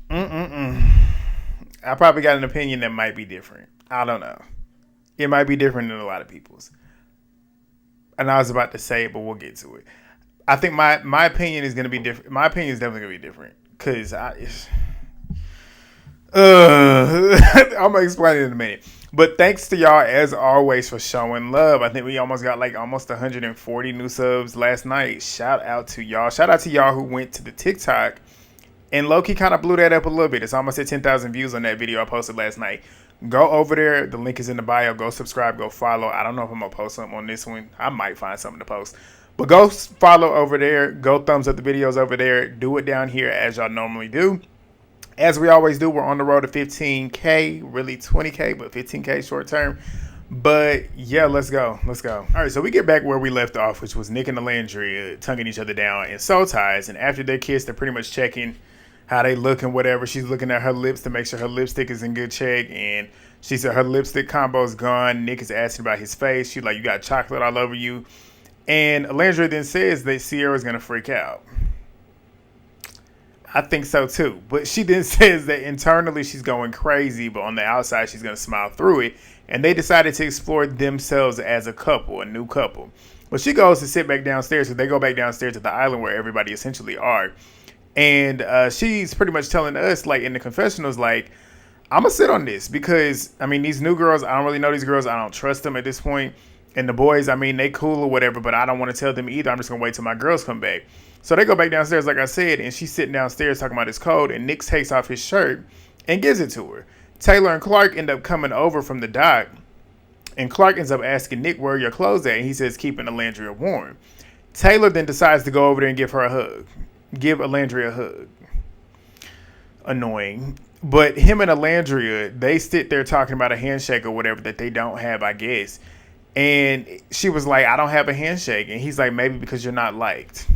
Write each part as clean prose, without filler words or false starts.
I probably got an opinion that might be different. I don't know. It might be different than a lot of people's. And I was about to say it, but we'll get to it. I think my opinion is going to be different. My opinion is definitely going to be different. Because I'm going to explain it in a minute. But thanks to y'all, as always, for showing love. I think we almost got like almost 140 new subs last night. Shout out to y'all. Shout out to y'all who went to the TikTok and low-key kind of blew that up a little bit. It's almost at 10,000 views on that video I posted last night. Go over there. The link is in the bio. Go subscribe. Go follow. I don't know if I'm going to post something on this one. I might find something to post. But go follow over there. Go thumbs up the videos over there. Do it down here as y'all normally do. As we always do, we're on the road to 15K. Really 20K, but 15K short term. But yeah, let's go. Let's go. All right, so we get back where we left off, which was Nick and Olandria tonguing each other down in soul ties. And after they kiss, they're pretty much checking how they look and whatever. She's looking at her lips to make sure her lipstick is in good check. And she said her lipstick combo's gone. Nick is asking about his face. She's like, you got chocolate all over you. And Olandria then says that Cierra's going to freak out. I think so too. But she then says that internally she's going crazy, but on the outside she's going to smile through it. And they decided to explore themselves as a couple, a new couple. But she goes to sit back downstairs, so they go back downstairs to the island where everybody essentially are. And she's pretty much telling us, like in the confessionals, like, I'm going to sit on this because, I mean, these new girls, I don't really know these girls. I don't trust them at this point. And the boys, I mean, they cool or whatever, but I don't want to tell them either. I'm just going to wait till my girls come back. So they go back downstairs, like I said, and she's sitting downstairs talking about his code, and Nick takes off his shirt and gives it to her. Taylor and Clarke end up coming over from the dock, and Clarke ends up asking Nick, where are your clothes at? And he says, keeping Olandria warm. Taylor then decides to go over there and give her a hug. Give Olandria a hug. Annoying. But him and Olandria, they sit there talking about a handshake or whatever that they don't have, I guess. And she was like, I don't have a handshake. And he's like, maybe because you're not liked.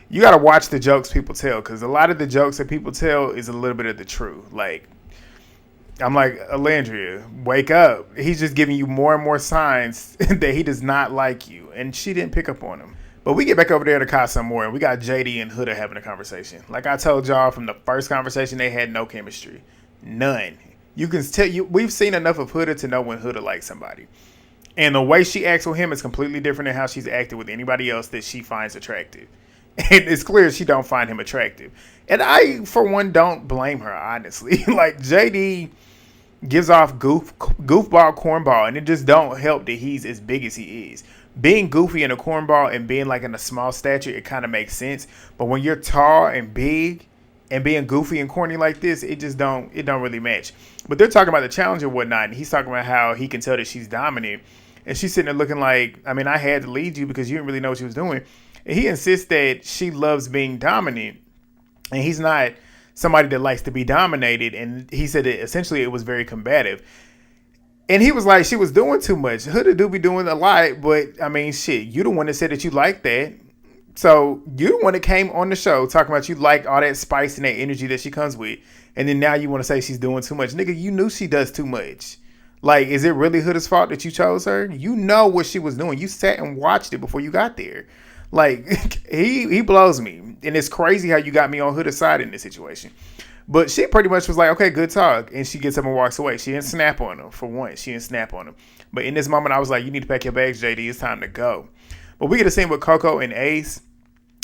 You got to watch the jokes people tell, because a lot of the jokes that people tell is a little bit of the truth. Like, I'm like, Olandria, wake up. He's just giving you more and more signs that he does not like you. And she didn't pick up on him. But we get back over there to Casa Amor, and we got JD and Huda having a conversation. Like I told y'all from the first conversation, they had no chemistry. None. You can tell we've seen enough of Huda to know when Huda likes somebody. And the way she acts with him is completely different than how she's acted with anybody else that she finds attractive. And it's clear she don't find him attractive. And I, for one, don't blame her, honestly. Like, JD gives off goofball, cornball, and it just don't help that he's as big as he is. Being goofy and a cornball and being like in a small stature, it kind of makes sense. But when you're tall and big and being goofy and corny like this, it don't really match. But they're talking about the challenge and whatnot, and he's talking about how he can tell that she's dominant. And she's sitting there looking like, I mean, I had to lead you because you didn't really know what she was doing. And he insists that she loves being dominant, and he's not somebody that likes to be dominated. And he said that essentially it was very combative. And he was like, she was doing too much. Huda do be doing a lot, but I mean, shit, you the one that said that you like that. So you the one that came on the show talking about you like all that spice and that energy that she comes with. And then now you want to say she's doing too much. Nigga, you knew she does too much. Like, is it really Huda's fault that you chose her? You know what she was doing. You sat and watched it before you got there. Like, he blows me. And it's crazy how you got me on Huda's side in this situation. But she pretty much was like, okay, good talk. And she gets up and walks away. She didn't snap on him, for once. She didn't snap on him. But in this moment, I was like, you need to pack your bags, JD. It's time to go. But we get a scene with Coco and Ace.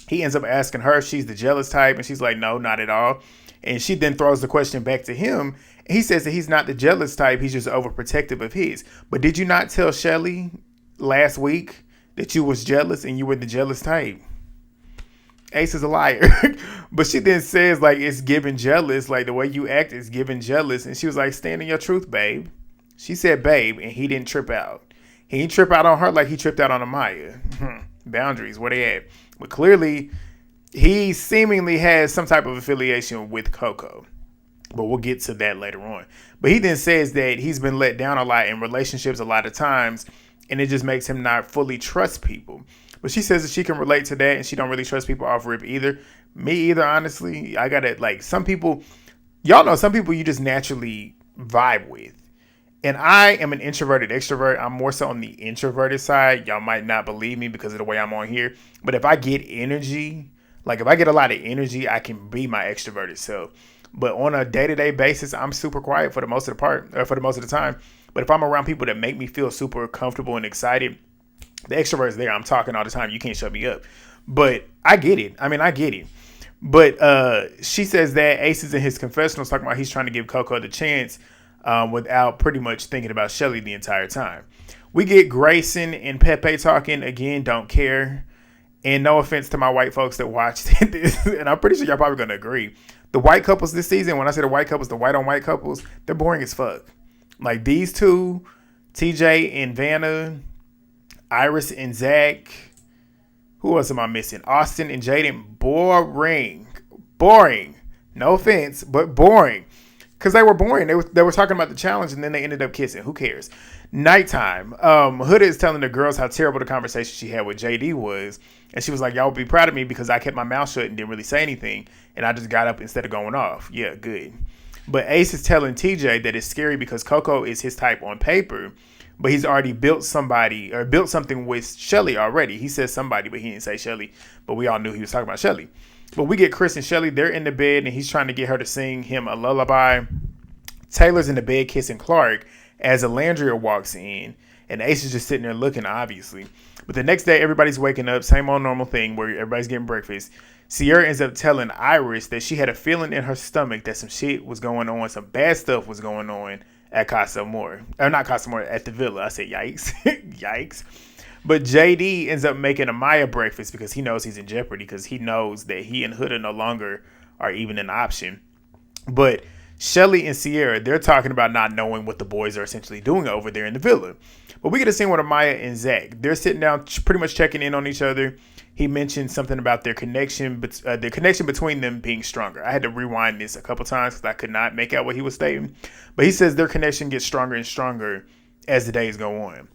He ends up asking her if she's the jealous type. And she's like, no, not at all. And she then throws the question back to him. He says that he's not the jealous type. He's just overprotective of his. But did you not tell Chelley last week that you was jealous and you were the jealous type? Ace is a liar. But she then says, like, it's giving jealous. Like, the way you act is giving jealous. And she was like, stand in your truth, babe. She said, babe, and he didn't trip out. He didn't trip out on her like he tripped out on Amaya. Boundaries, where they at? But clearly, he seemingly has some type of affiliation with Coco. But we'll get to that later on. But he then says that he's been let down a lot in relationships a lot of times. And it just makes him not fully trust people. But she says that she can relate to that, and she don't really trust people off rip either. Me either, honestly. I got it. Like, some people, y'all know some people you just naturally vibe with. And I am an introverted extrovert. I'm more so on the introverted side. Y'all might not believe me because of the way I'm on here. But if I get energy, Like if I get a lot of energy, I can be my extroverted self. But on a day-to-day basis, I'm super quiet for the most of the time. But if I'm around people that make me feel super comfortable and excited, the extrovert's there. I'm talking all the time. You can't shut me up. But I get it. I get it. But she says that Ace is in his confessionals talking about he's trying to give Coco the chance without pretty much thinking about Chelley the entire time. We get Gracyn and Pepe talking. Again, don't care. And no offense to my white folks that watched this, and I'm pretty sure y'all probably going to agree. The white couples this season, when I say the white couples, the white on white couples, they're boring as fuck. Like these two, TJ and Vanna, Iris and Zach. Who else am I missing? Austin and Jaden. Boring. No offense, but boring. Because they were boring. They were talking about the challenge and then they ended up kissing. Who cares? Nighttime. Huda is telling the girls how terrible the conversation she had with JD was. And she was like, y'all would be proud of me because I kept my mouth shut and didn't really say anything. And I just got up instead of going off. Yeah, good. But Ace is telling TJ that it's scary because Coco is his type on paper. But he's already built something with Chelley already. He says somebody, but he didn't say Chelley. But we all knew he was talking about Chelley. But we get Chris and Chelley. They're in the bed, and he's trying to get her to sing him a lullaby. Taylor's in the bed kissing Clarke as Olandria walks in. And Ace is just sitting there looking, obviously. But the next day, everybody's waking up. Same old normal thing where everybody's getting breakfast. Cierra ends up telling Iris that she had a feeling in her stomach that some shit was going on. Some bad stuff was going on at Casa Amor. Or not Casa Amor, at the villa. I said yikes. Yikes. But JD ends up making Amaya breakfast because he knows he's in jeopardy because he knows that he and Huda no longer are even an option. But Chelley and Cierra, they're talking about not knowing what the boys are essentially doing over there in the villa. But we get a scene with Amaya and Zach. They're sitting down pretty much checking in on each other. He mentioned something about their connection, but the connection between them being stronger. I had to rewind this a couple times because I could not make out what he was stating. But he says their connection gets stronger and stronger as the days go on.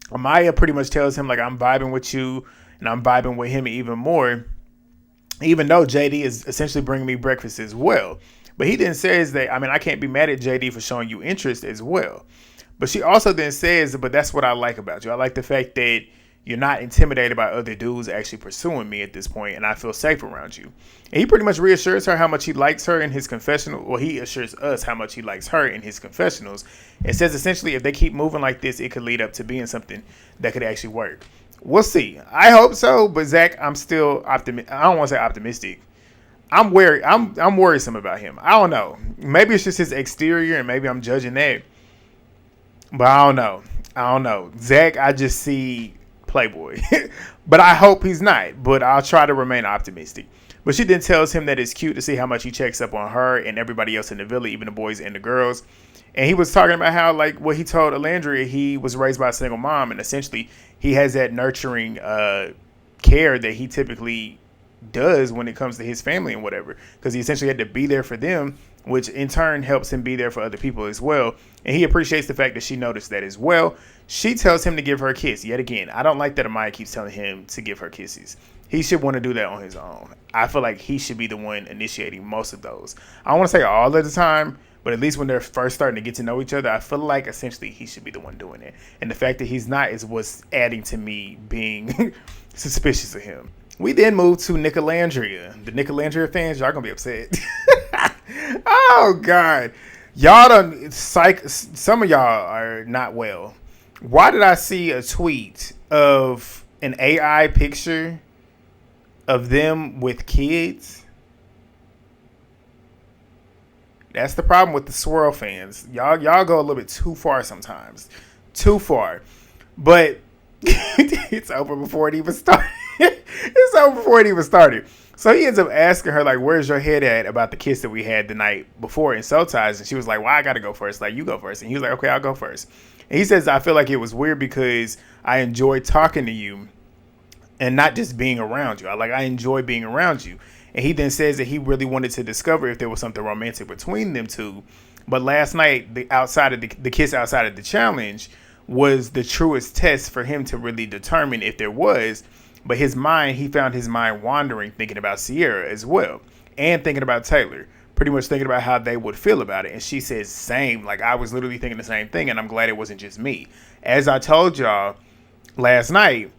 Amaya pretty much tells him, like, I'm vibing with you and I'm vibing with him even more, even though JD is essentially bringing me breakfast as well. But he then says that, I can't be mad at JD for showing you interest as well. But she also then says, but that's what I like about you. I like the fact that you're not intimidated by other dudes actually pursuing me at this point, and I feel safe around you. And he pretty much reassures her how much he likes her in his confessional. Well, he assures us how much he likes her in his confessionals. And says essentially if they keep moving like this, it could lead up to being something that could actually work. We'll see. I hope so, but Zach, I'm still optimistic. I don't want to say optimistic. I'm worrisome about him. I don't know. Maybe it's just his exterior, and maybe I'm judging that. But I don't know. Zach, I just see Playboy. But I hope he's not. But I'll try to remain optimistic. But she then tells him that it's cute to see how much he checks up on her and everybody else in the villa, even the boys and the girls. And he was talking about how, like, what he told Olandria, he was raised by a single mom. And essentially, he has that nurturing care that he typically does when it comes to his family and whatever, because he essentially had to be there for them, which in turn helps him be there for other people as well. And he appreciates the fact that she noticed that as well. She tells him to give her a kiss yet again. I don't like that Amaya keeps telling him to give her kisses. He should want to do that on his own. I feel like he should be the one initiating most of those. I don't want to say all of the time, but at least when they're first starting to get to know each other, I feel like essentially he should be the one doing it. And the fact that he's not is what's adding to me being suspicious of him. We then move to Nicolandria. The Nicolandria fans, y'all gonna be upset. Oh God, y'all don't some of y'all are not well. Why did I see a tweet of an AI picture of them with kids? That's the problem with the swirl fans. Y'all go a little bit too far sometimes. Too far. But it's over before it even started. It's over before it even started. So he ends up asking her, like, where's your head at about the kiss that we had the night before in Soul Ties? And she was like, well, I got to go first. Like, you go first. And he was like, okay, I'll go first. And he says, I feel like it was weird because I enjoy talking to you and not just being around you. I enjoy being around you. And he then says that he really wanted to discover if there was something romantic between them two. But last night, the kiss outside of the challenge was the truest test for him to really determine if there was. But he found his mind wandering, thinking about Cierra as well. And thinking about Taylor. Pretty much thinking about how they would feel about it. And she says, same. Like, I was literally thinking the same thing. And I'm glad it wasn't just me. As I told y'all last night,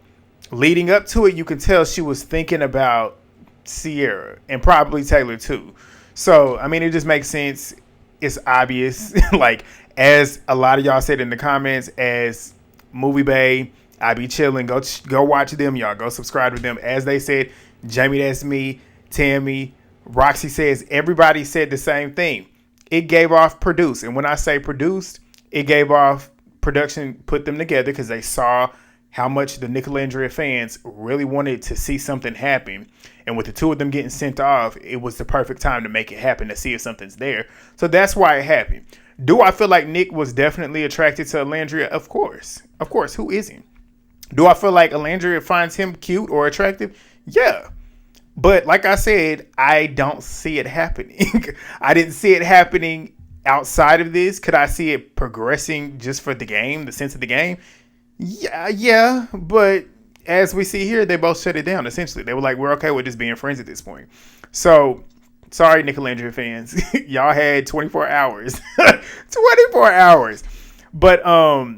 leading up to it, you could tell she was thinking about Cierra and probably Taylor too. So, I mean, it just makes sense. It's obvious. Like, as a lot of y'all said in the comments, as Movie Bay, I be chilling. Go watch them, y'all. Go subscribe to them. As they said, Jamie, that's me. Tammy, Roxy says, everybody said the same thing. It gave off produced. And when I say produced, it gave off production put them together because they saw how much the Olandria fans really wanted to see something happen. And with the two of them getting sent off, it was the perfect time to make it happen, to see if something's there. So that's why it happened. Do I feel like Nick was definitely attracted to Olandria? Of course. Of course. Who isn't? Do I feel like Olandria finds him cute or attractive? Yeah. But like I said, I don't see it happening. I didn't see it happening outside of this. Could I see it progressing just for the game, the sense of the game? Yeah, but as we see here, they both shut it down, essentially. They were like, we're okay with just being friends at this point. So, sorry, Olandria fans. Y'all had 24 hours. 24 hours. But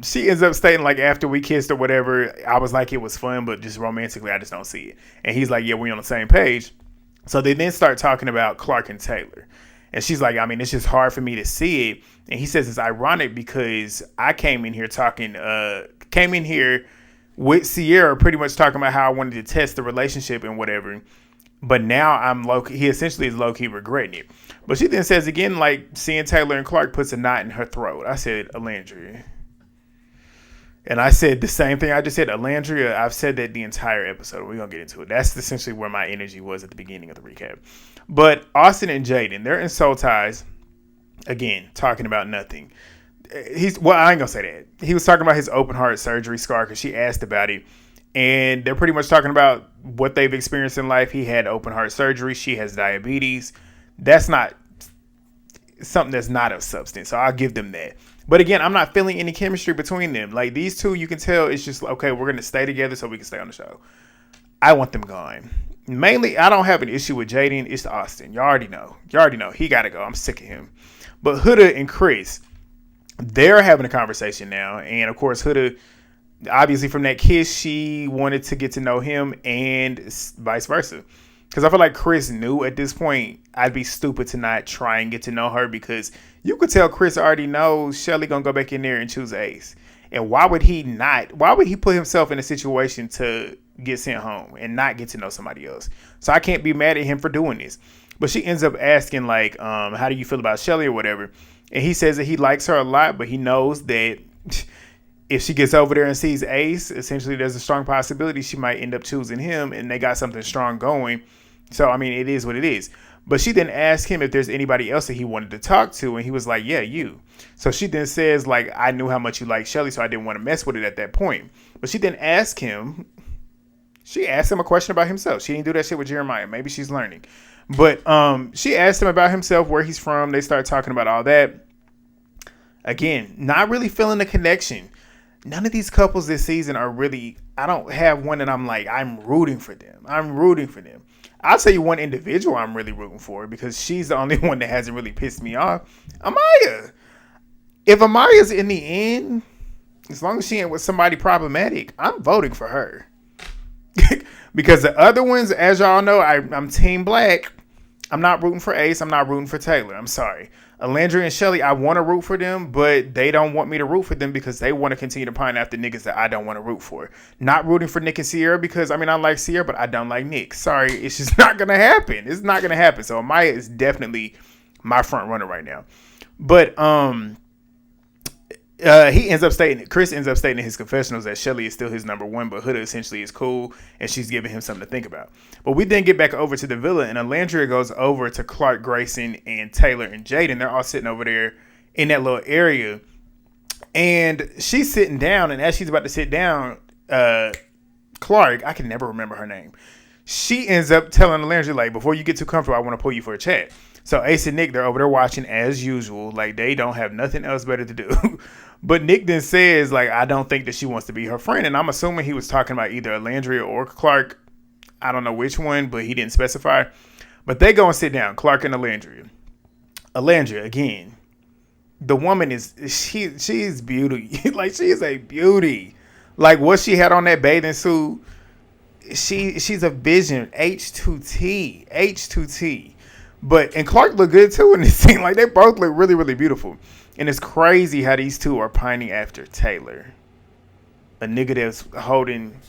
she ends up stating, like, after we kissed or whatever, I was like, it was fun, but just romantically, I just don't see it. And he's like, yeah, we're on the same page. So they then start talking about Clarke and Taylor. And she's like, I mean, it's just hard for me to see it. And he says it's ironic because I came in here with Cierra pretty much talking about how I wanted to test the relationship and whatever. But now he essentially is low-key regretting it. But she then says again, like, seeing Taylor and Clarke puts a knot in her throat. I said, Olandria. And I said the same thing I just said. Olandria, I've said that the entire episode. We're going to get into it. That's essentially where my energy was at the beginning of the recap. But Austin and Jaden, they're in soul ties. Again, talking about nothing. I ain't going to say that. He was talking about his open heart surgery scar because she asked about it. And they're pretty much talking about what they've experienced in life. He had open heart surgery. She has diabetes. That's not something that's not of substance. So I'll give them that. But again, I'm not feeling any chemistry between them. Like, these two, you can tell it's just, okay, we're going to stay together so we can stay on the show. I want them gone. Mainly, I don't have an issue with Jaden. It's Austin. You already know. He got to go. I'm sick of him. But Huda and Chris, they're having a conversation now. And, of course, Huda, obviously from that kiss, she wanted to get to know him and vice versa. Because I feel like Chris knew at this point I'd be stupid to not try and get to know her because you could tell Chris already knows Chelley going to go back in there and choose Ace. And why would he put himself in a situation to get sent home and not get to know somebody else? So I can't be mad at him for doing this. But she ends up asking, like, how do you feel about Chelley or whatever? And he says that he likes her a lot, but he knows that if she gets over there and sees Ace, essentially there's a strong possibility she might end up choosing him and they got something strong going. So, I mean, it is what it is. But she then asked him if there's anybody else that he wanted to talk to. And he was like, yeah, you. So she then says, like, I knew how much you liked Chelley, so I didn't want to mess with it at that point. But she then asked him a question about himself. She didn't do that shit with Jeremiah. Maybe she's learning. But she asked him about himself, where he's from. They started talking about all that. Again, not really feeling the connection. None of these couples this season are really, I don't have one that I'm like, I'm rooting for them. I'll tell you one individual I'm really rooting for because she's the only one that hasn't really pissed me off. Amaya. If Amaya's in the end, as long as she ain't with somebody problematic, I'm voting for her. Because the other ones, as y'all know, I'm Team Black. I'm not rooting for Ace. I'm not rooting for Taylor. I'm sorry. Olandria and Chelley, I want to root for them, but they don't want me to root for them because they want to continue to pine after niggas that I don't want to root for. Not rooting for Nick and Cierra because, I mean, I like Cierra, but I don't like Nick. Sorry, it's just not going to happen. It's not going to happen. So Amaya is definitely my front runner right now. But Chris ends up stating in his confessionals that Chelley is still his number one, but Huda essentially is cool, and she's giving him something to think about. But we then get back over to the villa, and Olandria goes over to Clarke, Gracyn, and Taylor and Jaden. They're all sitting over there in that little area, and she's sitting down, and as she's about to sit down, Clarke, I can never remember her name, she ends up telling Olandria, like, before you get too comfortable, I want to pull you for a chat. So Ace and Nick, they're over there watching as usual. Like, they don't have nothing else better to do. But Nick then says, like, I don't think that she wants to be her friend. And I'm assuming he was talking about either Olandria or Clarke. I don't know which one, but he didn't specify. But they go and sit down, Clarke and Olandria. Olandria, again, the woman she's beauty. Like, she is a beauty. Like, what she had on that bathing suit, she's a vision. H2T. And Clarke look good too in this scene. Like, they both look really, really beautiful. And it's crazy how these two are pining after Taylor. A nigga that's holding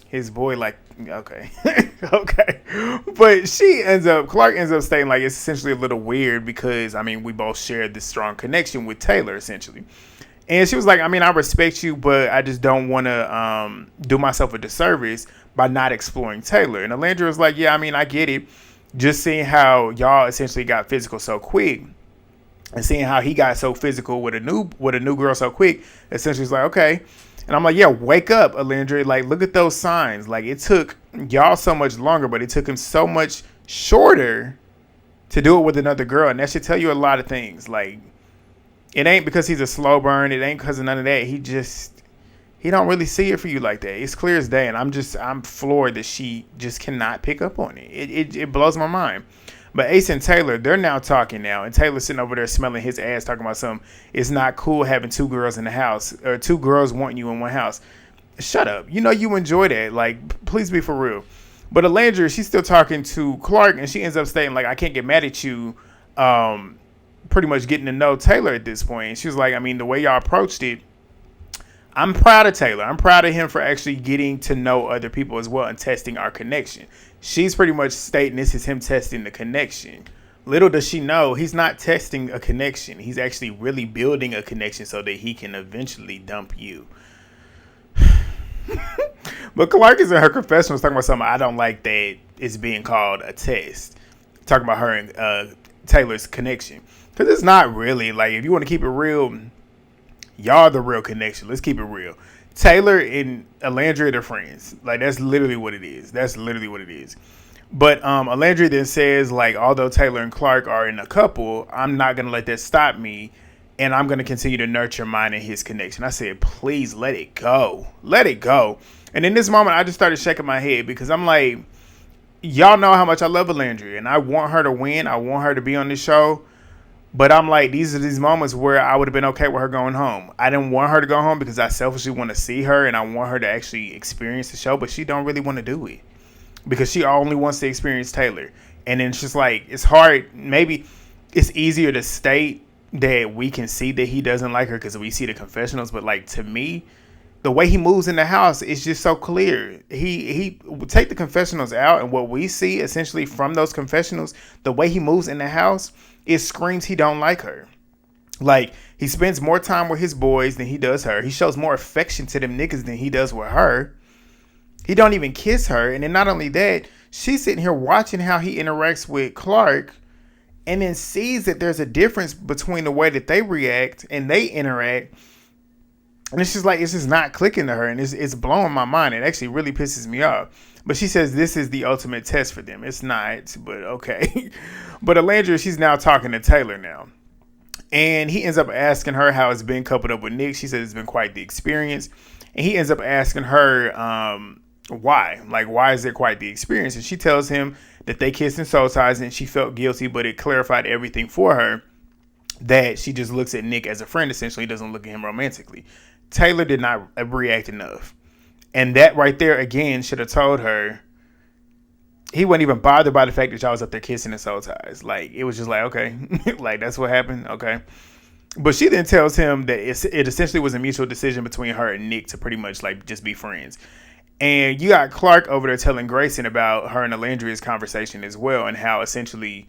his boy like, okay. Okay. But Clarke ends up saying, like, it's essentially a little weird because, I mean, we both shared this strong connection with Taylor, essentially. And she was like, I mean, I respect you, but I just don't want to do myself a disservice by not exploring Taylor. And Olandria was like, yeah, I mean, I get it. Just seeing how y'all essentially got physical so quick and seeing how he got so physical with a new girl so quick, essentially it's like, okay. And I'm like, yeah, wake up, Olandria. Like, look at those signs. Like, it took y'all so much longer, but it took him so much shorter to do it with another girl. And that should tell you a lot of things. Like, it ain't because he's a slow burn. It ain't because of none of that. He don't really see it for you like that. It's clear as day. And I'm floored that she just cannot pick up on it. It blows my mind. But Ace and Taylor, they're now talking now. And Taylor's sitting over there smelling his ass, talking about something. It's not cool having two girls in the house, or two girls wanting you in one house. Shut up. You know you enjoy that. Like, please be for real. But Olandria, she's still talking to Clarke, and she ends up stating, like, I can't get mad at you pretty much getting to know Taylor at this point. And she was like, I mean, the way y'all approached it, I'm proud of Taylor. I'm proud of him for actually getting to know other people as well and testing our connection. She's pretty much stating this is him testing the connection. Little does she know, he's not testing a connection. He's actually really building a connection so that he can eventually dump you. But Clarke is in her confessional talking about something I don't like that it's being called a test. Talking about her and Taylor's connection. Because it's not really. Like, if you want to keep it real, y'all the real connection. Let's keep it real. Taylor and Olandria are friends. Like, that's literally what it is. But Olandria then says, like, although Taylor and Clarke are in a couple, I'm not going to let that stop me. And I'm going to continue to nurture mine and his connection. I said, please let it go. Let it go. And in this moment, I just started shaking my head because I'm like, y'all know how much I love Olandria. And I want her to win. I want her to be on this show. But I'm like, these are these moments where I would have been okay with her going home. I didn't want her to go home because I selfishly want to see her and I want her to actually experience the show. But she don't really want to do it because she only wants to experience Taylor. And then it's just like, it's hard. Maybe it's easier to state that we can see that he doesn't like her because we see the confessionals. But like, to me, the way he moves in the house is just so clear. He take the confessionals out, and what we see essentially from those confessionals, the way he moves in the house, it screams he don't like her. Like, he spends more time with his boys than he does her. He shows more affection to them niggas than he does with her. He don't even kiss her. And then not only that, she's sitting here watching how he interacts with Clarke and then sees that there's a difference between the way that they react and they interact. And it's just like, it's just not clicking to her. And it's blowing my mind. It actually really pisses me off. But she says this is the ultimate test for them. It's not, but okay. But Olandria, she's now talking to Taylor now. And he ends up asking her how it's been coupled up with Nick. She says it's been quite the experience. And he ends up asking her why. Like, why is it quite the experience? And she tells him that they kissed in soul ties and she felt guilty, but it clarified everything for her. That she just looks at Nick as a friend, essentially, doesn't look at him romantically. Taylor did not react enough. And that right there, again, should have told her he wasn't even bothered by the fact that y'all was up there kissing in soul ties. Like, it was just like, okay, like, that's what happened. Okay. But she then tells him that it essentially was a mutual decision between her and Nick to pretty much, like, just be friends. And you got Clarke over there telling Gracyn about her and Olandria's conversation as well, and how essentially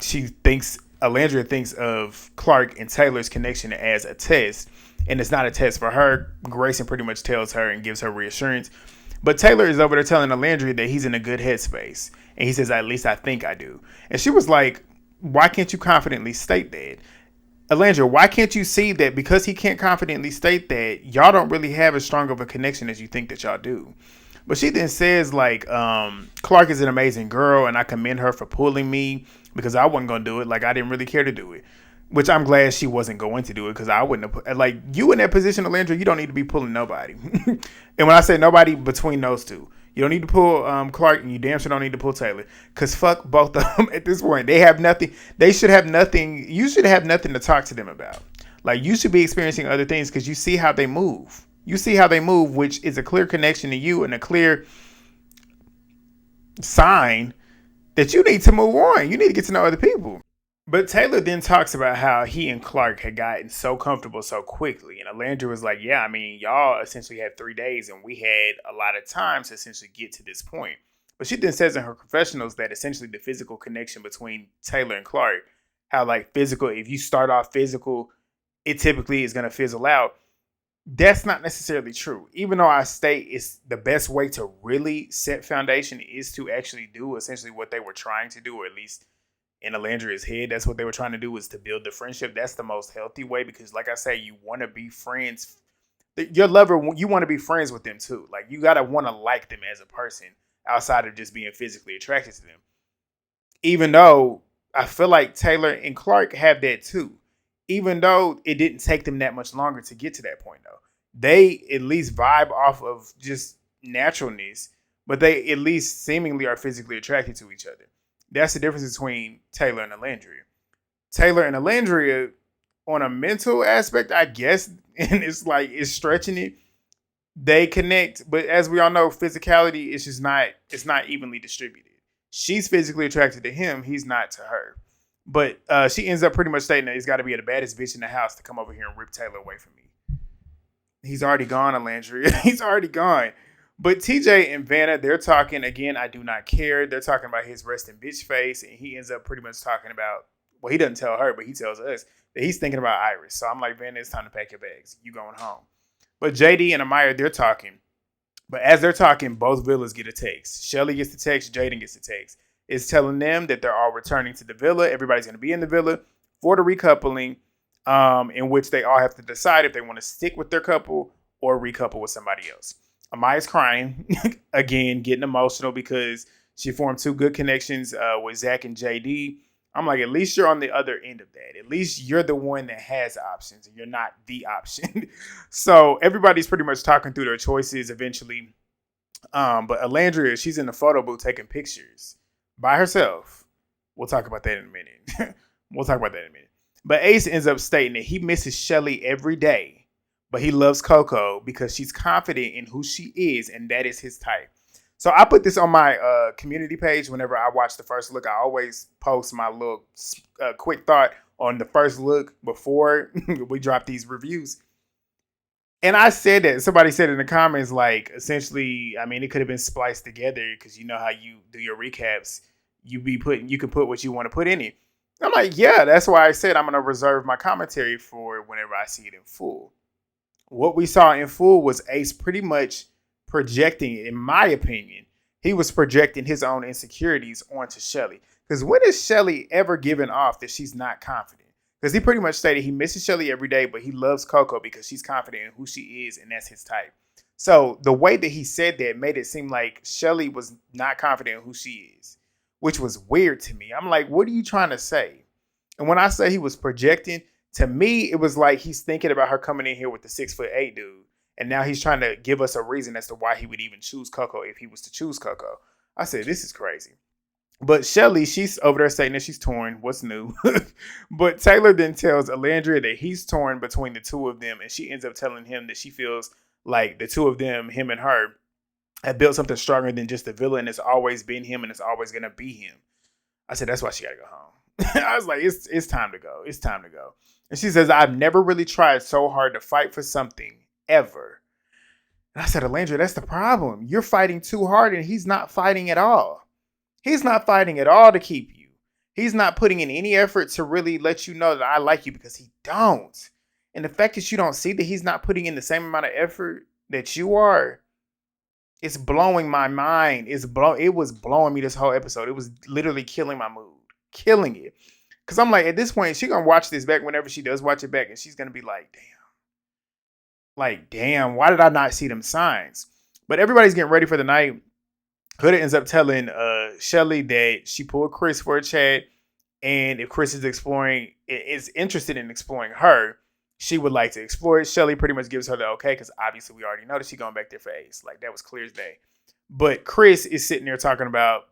Olandria thinks of Clarke and Taylor's connection as a test. And it's not a test for her. Gracyn pretty much tells her and gives her reassurance. But Taylor is over there telling Olandria that he's in a good headspace. And he says, at least I think I do. And she was like, why can't you confidently state that? Olandria, why can't you see that because he can't confidently state that, y'all don't really have as strong of a connection as you think that y'all do? But she then says, like, Clarke is an amazing girl and I commend her for pulling me because I wasn't going to do it. Like, I didn't really care to do it. Which I'm glad she wasn't going to do it because I wouldn't have. Like, you in that position, Olandria, you don't need to be pulling nobody. And when I say nobody, between those two. You don't need to pull Clarke, and you damn sure don't need to pull Taylor. Because fuck both of them at this point. They have nothing. They should have nothing. You should have nothing to talk to them about. Like, you should be experiencing other things because you see how they move. You see how they move, which is a clear connection to you and a clear sign that you need to move on. You need to get to know other people. But Taylor then talks about how he and Clarke had gotten so comfortable so quickly. And Olandria was like, yeah, I mean, y'all essentially had 3 days and we had a lot of time to essentially get to this point. But she then says in her confessionals that essentially the physical connection between Taylor and Clarke, how like physical, if you start off physical, it typically is going to fizzle out. That's not necessarily true. Even though I state it's the best way to really set foundation is to actually do essentially what they were trying to do, or at least in Olandria's head, that's what they were trying to do, was to build the friendship. That's the most healthy way because, like I say, you want to be friends. Your lover, you want to be friends with them too. Like, you got to want to like them as a person outside of just being physically attracted to them. Even though I feel like Taylor and Clarke have that too. Even though it didn't take them that much longer to get to that point, though. They at least vibe off of just naturalness, but they at least seemingly are physically attracted to each other. That's the difference between Taylor and Olandria. Taylor and Olandria, on a mental aspect, I guess, and it's stretching it, they connect, but as we all know, physicality is just it's not evenly distributed. She's physically attracted to him, he's not to her. But she ends up pretty much stating that he's got to be the baddest bitch in the house to come over here and rip Taylor away from me. He's already gone, Olandria. He's already gone. But TJ and Vanna, they're talking, again, I do not care. They're talking about his resting bitch face, and he ends up pretty much talking about, well, he doesn't tell her, but he tells us that he's thinking about Iris. So I'm like, Vanna, it's time to pack your bags. You going home. But JD and Amaya, they're talking. But as they're talking, both villas get a text. Chelley gets the text, Jaden gets the text. It's telling them that they're all returning to the villa. Everybody's going to be in the villa for the recoupling, in which they all have to decide if they want to stick with their couple or recouple with somebody else. Amaya's crying, again, getting emotional because she formed 2 good connections with Zach and JD. I'm like, at least you're on the other end of that. At least you're the one that has options and you're not the option. So everybody's pretty much talking through their choices eventually. But Olandria, she's in the photo booth taking pictures by herself. We'll talk about that in a minute. But Ace ends up stating that he misses Chelley every day, but he loves Coco because she's confident in who she is, and that is his type. So I put this on my community page whenever I watch the first look. I always post my little quick thought on the first look before we drop these reviews. And I said that. Somebody said in the comments, like, essentially, I mean, it could have been spliced together because you know how you do your recaps. You can put what you want to put in it. I'm like, yeah, that's why I said I'm going to reserve my commentary for whenever I see it in full. What we saw in full was Ace pretty much projecting, in my opinion, he was projecting his own insecurities onto Chelley. Because when is Chelley ever given off that she's not confident? Because he pretty much stated he misses Chelley every day, but he loves Coco because she's confident in who she is, and that's his type. So the way that he said that made it seem like Chelley was not confident in who she is, which was weird to me. I'm like, what are you trying to say? And when I say he was projecting, to me, it was like he's thinking about her coming in here with the 6'8" dude. And now he's trying to give us a reason as to why he would even choose Coco if he was to choose Coco. I said, this is crazy. But Chelley, she's over there saying that she's torn. What's new? But Taylor then tells Olandria that he's torn between the 2 of them. And she ends up telling him that she feels like the 2 of them, him and her, have built something stronger than just the villa. And it's always been him and it's always going to be him. I said, that's why she got to go home. I was like, it's time to go. It's time to go. And she says, I've never really tried so hard to fight for something ever. And I said, Olandria, that's the problem. You're fighting too hard and he's not fighting at all. He's not fighting at all to keep you. He's not putting in any effort to really let you know that I like you because he don't. And the fact that you don't see that he's not putting in the same amount of effort that you are, it's blowing my mind. It was blowing me this whole episode. It was literally killing my mood. Killing it. Because I'm like, at this point, she's going to watch this back whenever she does watch it back. And she's going to be like, damn. Like, damn, why did I not see them signs? But everybody's getting ready for the night. Huda ends up telling Chelley that she pulled Chris for a chat. And if Chris is interested in exploring her, she would like to explore it. Chelley pretty much gives her the okay, because obviously we already know that she's going back there for Ace. Like, that was clear as day. But Chris is sitting there talking about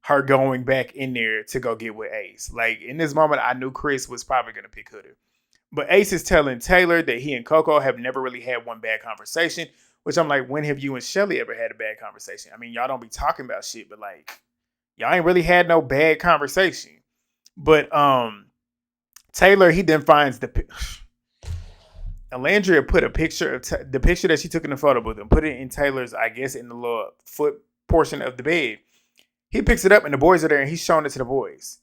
her going back in there to go get with Ace. Like, in this moment, I knew Chris was probably going to pick Huda. But Ace is telling Taylor that he and Coco have never really had one bad conversation, Which I'm like, when have you and Shelley ever had a bad conversation? I mean, y'all don't be talking about shit, but like, y'all ain't really had no bad conversation. But Taylor, he then finds Olandria put a picture of the picture that she took in the photo booth and put it in Taylor's, I guess, in the little foot portion of the bed. He picks it up and the boys are there and he's showing it to the boys.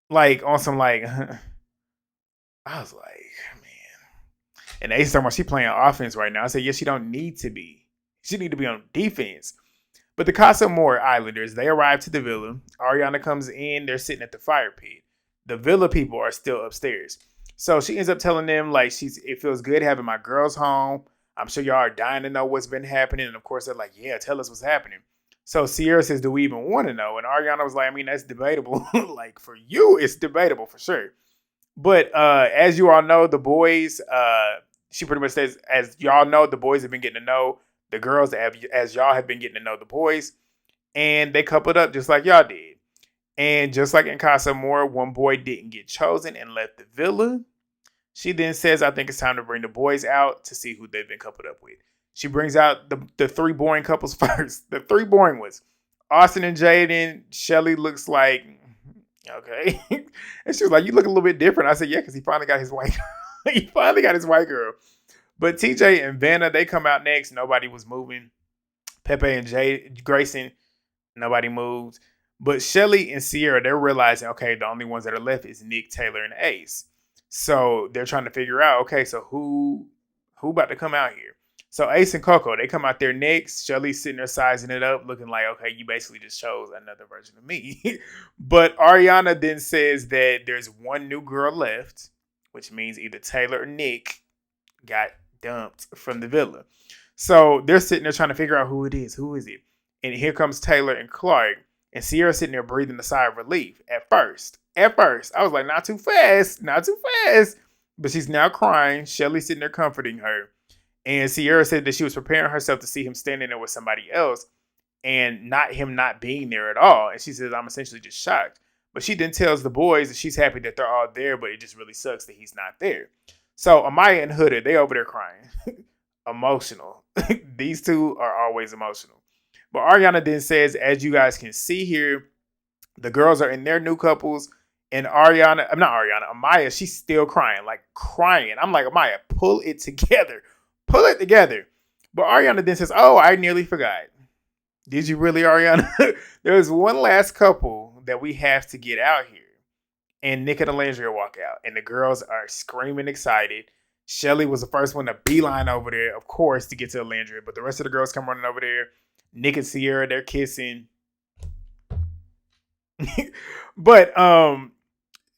Like, on some like, I was like, man. And Ace talking about she playing offense right now. I said, yes, she don't need to be. She need to be on defense. But the Casa Amor Islanders, they arrive to the villa. Ariana comes in. They're sitting at the fire pit. The villa people are still upstairs. So she ends up telling them, like, it feels good having my girls home. I'm sure y'all are dying to know what's been happening. And, of course, they're like, yeah, tell us what's happening. So Cierra says, do we even want to know? And Ariana was like, I mean, that's debatable. Like, for you, it's debatable for sure. But as you all know, the boys, she pretty much says, as y'all know, the boys have been getting to know the girls as y'all have been getting to know the boys. And they coupled up just like y'all did. And just like in Casa Amor, one boy didn't get chosen and left the villa. She then says, I think it's time to bring the boys out to see who they've been coupled up with. She brings out the three boring couples first. The three boring ones. Austin and Jaden. Chelley looks like, okay. And she was like, you look a little bit different. I said, yeah, because he finally got his white he finally got his white girl. But TJ and Vanna, they come out next. Nobody was moving. Pepe and Gracyn, nobody moved. But Shelley and Cierra, they're realizing, okay, the only ones that are left is Nick, Taylor, and Ace. So they're trying to figure out, okay, so who about to come out here? So Ace and Coco, they come out there next. Shelley's sitting there sizing it up, looking like, okay, you basically just chose another version of me. But Ariana then says that there's one new girl left, which means either Taylor or Nick got dumped from the villa. So they're sitting there trying to figure out who it is. Who is it? And here comes Taylor and Clarke. And Cierra sitting there breathing a sigh of relief at first. I was like, not too fast. But she's now crying. Shelley's sitting there comforting her. And Cierra said that she was preparing herself to see him standing there with somebody else and not him not being there at all. And she says, I'm essentially just shocked. But she then tells the boys that she's happy that they're all there, but it just really sucks that he's not there. So Amaya and Huda, they over there crying. Emotional. These two are always emotional. But Ariana then says, as you guys can see here, the girls are in their new couples. And Amaya, she's still crying. I'm like, Amaya, pull it together. Pull it together. But Ariana then says, oh, I nearly forgot. Did you really, Ariana? There's one last couple that we have to get out here. And Nick and Olandria walk out. And the girls are screaming excited. Shelley was the first one to beeline over there, of course, to get to Olandria. But the rest of the girls come running over there. Nick and Cierra, they're kissing. But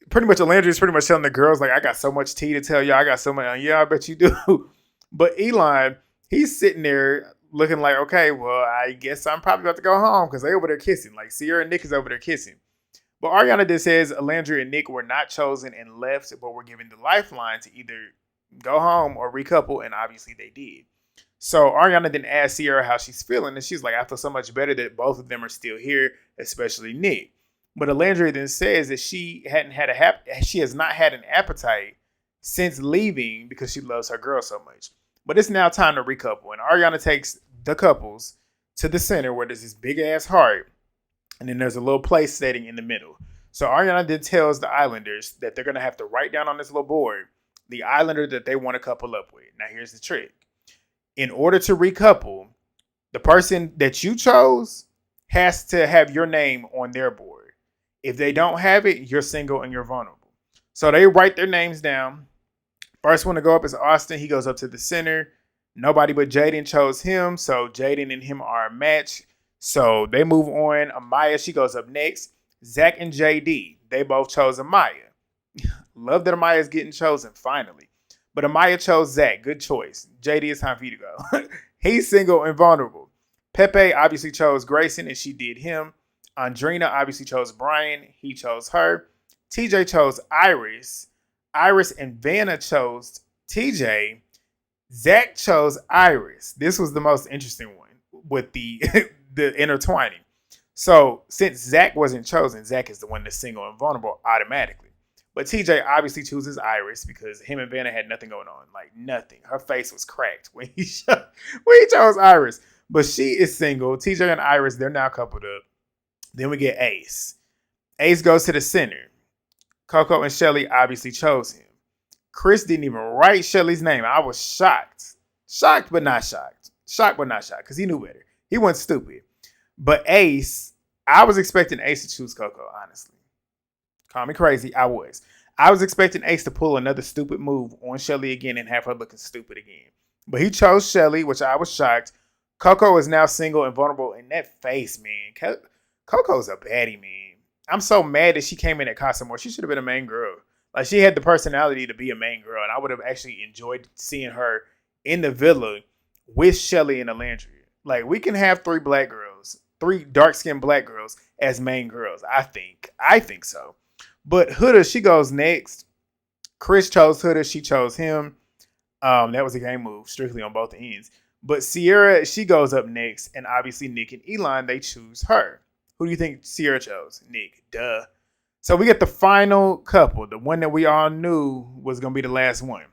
pretty much Olandria is pretty much telling the girls, like, I got so much tea to tell you. I got so much. Yeah, I bet you do. But Elan, he's sitting there looking like, okay, well, I guess I'm probably about to go home because they over there kissing. Like, Cierra and Nick is over there kissing. But Ariana then says Olandria and Nick were not chosen and left, but were given the lifeline to either go home or recouple, and obviously they did. So Ariana then asked Cierra how she's feeling, and she's like, I feel so much better that both of them are still here, especially Nick. But Olandria then says that she has not had an appetite since leaving because she loves her girl so much. But it's now time to recouple, and Ariana takes the couples to the center where there's this big ass heart, and then there's a little place setting in the middle. So Ariana then tells the Islanders that they're gonna have to write down on this little board the Islander that they want to couple up with. Now here's the trick. In order to recouple, the person that you chose has to have your name on their board. If they don't have it, you're single and you're vulnerable. So they write their names down. First one to go up is Austin. He goes up to the center. Nobody but Jaden chose him. So Jaden and him are a match. So they move on. Amaya, she goes up next. Zach and JD, they both chose Amaya. Love that Amaya is getting chosen finally. But Amaya chose Zach. Good choice. JD, it's time for you to go. He's single and vulnerable. Pepe obviously chose Gracyn, and she did him. Andreina obviously chose Bryan. He chose her. TJ chose Iris. Iris and Vanna chose TJ. Zach chose Iris. This was the most interesting one with the the intertwining. So since Zach wasn't chosen, Zach is the one that's single and vulnerable automatically. But TJ obviously chooses Iris because him and Vanna had nothing going on. Like, nothing. Her face was cracked when he chose Iris. But she is single. TJ and Iris, they're now coupled up. Then we get Ace. Ace goes to the center. Coco and Chelley obviously chose him. Chris didn't even write Shelley's name. I was shocked. Shocked, but not shocked. Shocked, but not shocked, because he knew better. He wasn't stupid. But Ace, I was expecting Ace to choose Coco, honestly. Call me crazy, I was. I was expecting Ace to pull another stupid move on Chelley again and have her looking stupid again. But he chose Chelley, which I was shocked. Coco is now single and vulnerable. And that face, man. Coco's a baddie, man. I'm so mad that she came in at Casa Amor. She should have been a main girl. Like, she had the personality to be a main girl. And I would have actually enjoyed seeing her in the villa with Chelley and Olandria. Like, we can have 3 black girls, 3 dark-skinned black girls as main girls, I think. I think so. But Huda, she goes next. Chris chose Huda. She chose him. That was a game move, strictly on both ends. But Cierra, she goes up next. And obviously, Nick and Elan, they choose her. Who do you think Cierra chose? Nick. Duh. So we get the final couple. The one that we all knew was going to be the last one.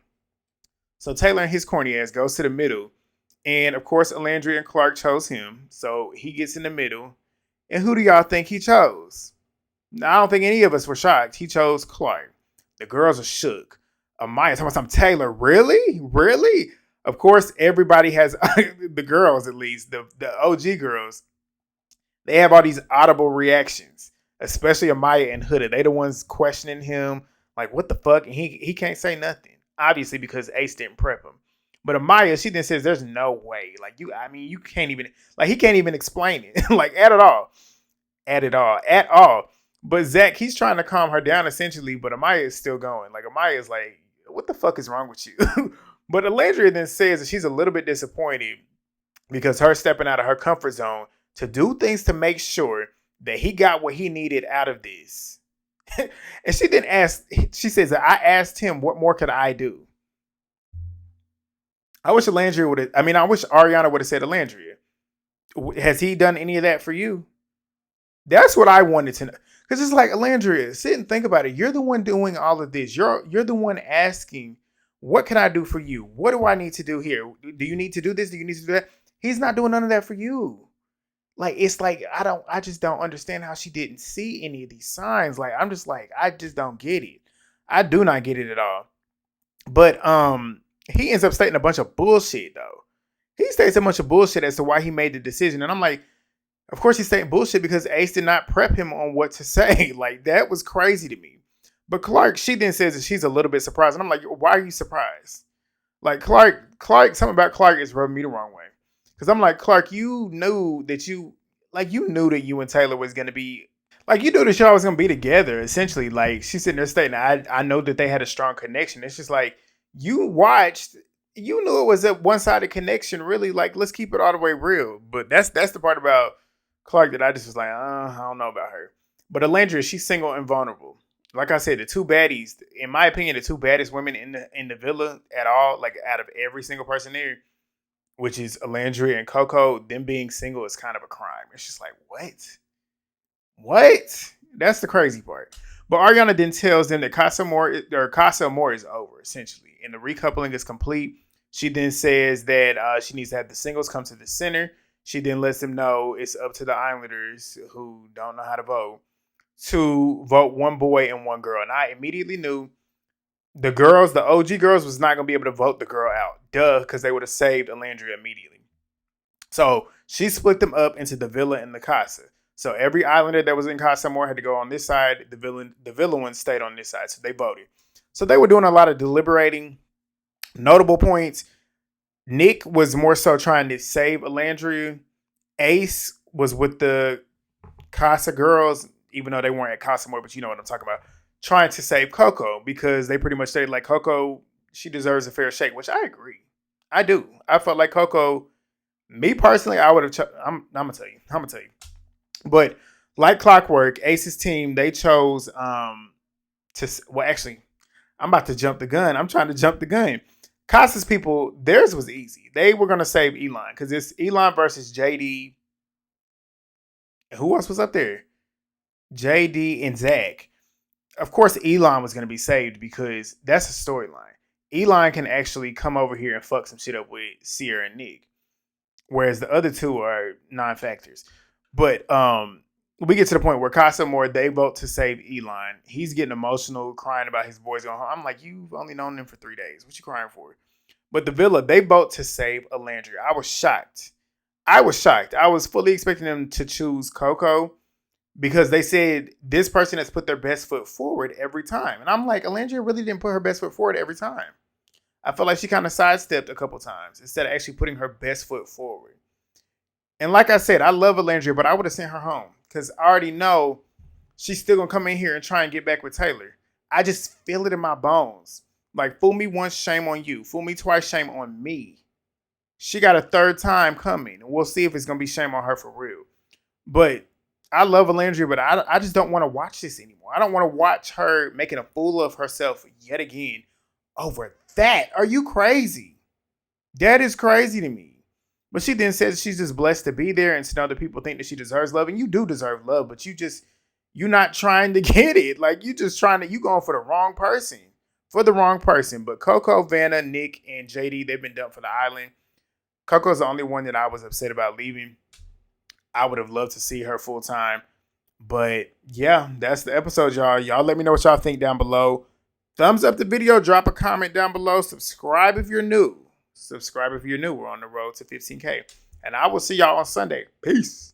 So Taylor and his corny ass goes to the middle. And, of course, Olandria and Clarke chose him. So he gets in the middle. And who do y'all think he chose? Now, I don't think any of us were shocked. He chose Clarke. The girls are shook. Amaya talking about something. Taylor, really? Really? Of course, everybody has, the girls at least, the OG girls, they have all these audible reactions, especially Amaya and Huda. They the ones questioning him, like, what the fuck? And he can't say nothing, obviously, because Ace didn't prep him. But Amaya, she then says, there's no way. Like, you can't even, like, he can't even explain it, like, at all. But Zach, he's trying to calm her down, essentially, but Amaya is still going. Like, Amaya is like, what the fuck is wrong with you? But Olandria then says that she's a little bit disappointed because her stepping out of her comfort zone to do things to make sure that he got what he needed out of this. And she then asked, she says, I asked him, what more could I do? I wish Ariana would have said, Olandria, has he done any of that for you? That's what I wanted to know. Because it's like, Olandria, sit and think about it. You're the one doing all of this. You're the one asking, what can I do for you? What do I need to do here? Do you need to do this? Do you need to do that? He's not doing none of that for you. Like, it's like, I just don't understand how she didn't see any of these signs. Like, I'm just like, I just don't get it. I do not get it at all. But he ends up stating a bunch of bullshit, though. He states a bunch of bullshit as to why he made the decision. And I'm like, of course he's saying bullshit because Ace did not prep him on what to say. Like, that was crazy to me. But Clarke, she then says that she's a little bit surprised. And I'm like, why are you surprised? Like, Clarke, something about Clarke is rubbing me the wrong way. Because I'm like, Clarke, you knew that you and Taylor was going to be, like, you knew that y'all was going to be together, essentially. Like, she's sitting there stating, I know that they had a strong connection. It's just like, you knew it was a one-sided connection, really. Like, let's keep it all the way real. But that's the part about Clarke that I just was like, I don't know about her. But Olandria, she's single and vulnerable. Like I said, the two baddies, in my opinion, the two baddest women in the villa at all, like out of every single person there, which is Olandria and Coco, them being single is kind of a crime. It's just like, what? That's the crazy part. But Ariana then tells them that Casa Amor is over, essentially, and the recoupling is complete. She then says that she needs to have the singles come to the center. She then lets them know it's up to the Islanders, who don't know how to vote, to vote one boy and one girl. And I immediately knew the OG girls, was not going to be able to vote the girl out. Duh, because they would have saved Olandria immediately. So she split them up into the villa and the Casa. So every Islander that was in Casa Amor had to go on this side. The villa one stayed on this side. So they voted. So they were doing a lot of deliberating. Notable points. Nick was more so trying to save Olandria. Ace was with the Casa girls, even though they weren't at Casa Amor, but you know what I'm talking about. Trying to save Coco because they pretty much stated like Coco, she deserves a fair shake, which I agree. I do. I felt like Coco, me personally, I would have. I'm gonna tell you. But like clockwork, Ace's team, they chose actually, I'm about to jump the gun. I'm trying to jump the gun. Casa's people, theirs was easy. They were gonna save Elan because it's Elan versus JD. And who else was up there? JD and Zach. of course, Elan was going to be saved because that's a storyline. Elan can actually come over here and fuck some shit up with Cierra and Nick, whereas the other two are non-factors. But we get to the point where Casa and Amor, they vote to save Elan. He's getting emotional, crying about his boys going home. I'm like, you've only known them for 3 days. What you crying for? But the villa, they vote to save Olandria. I was shocked. I was fully expecting them to choose Coco because they said this person has put their best foot forward every time. And I'm like, Olandria really didn't put her best foot forward every time. I felt like she kind of sidestepped a couple times instead of actually putting her best foot forward. And like I said, I love Olandria, but I would have sent her home because I already know she's still going to come in here and try and get back with Taylor. I just feel it in my bones. Like, fool me once, shame on you. Fool me twice, shame on me. She got a third time coming. We'll see if it's going to be shame on her for real. But I love Olandria, but I just don't want to watch this anymore. I don't want to watch her making a fool of herself yet again over that. Are you crazy? That is crazy to me. But she then says she's just blessed to be there and to know that people think that she deserves love. And you do deserve love, but you're not trying to get it. Like, you going for the wrong person. For the wrong person. But Coco, Vanna, Nick, and JD, they've been dumped for the island. Coco's the only one that I was upset about leaving. I would have loved to see her full time. But yeah, that's the episode, y'all. Y'all let me know what y'all think down below. Thumbs up the video. Drop a comment down below. Subscribe if you're new. We're on the road to 15K. And I will see y'all on Sunday. Peace.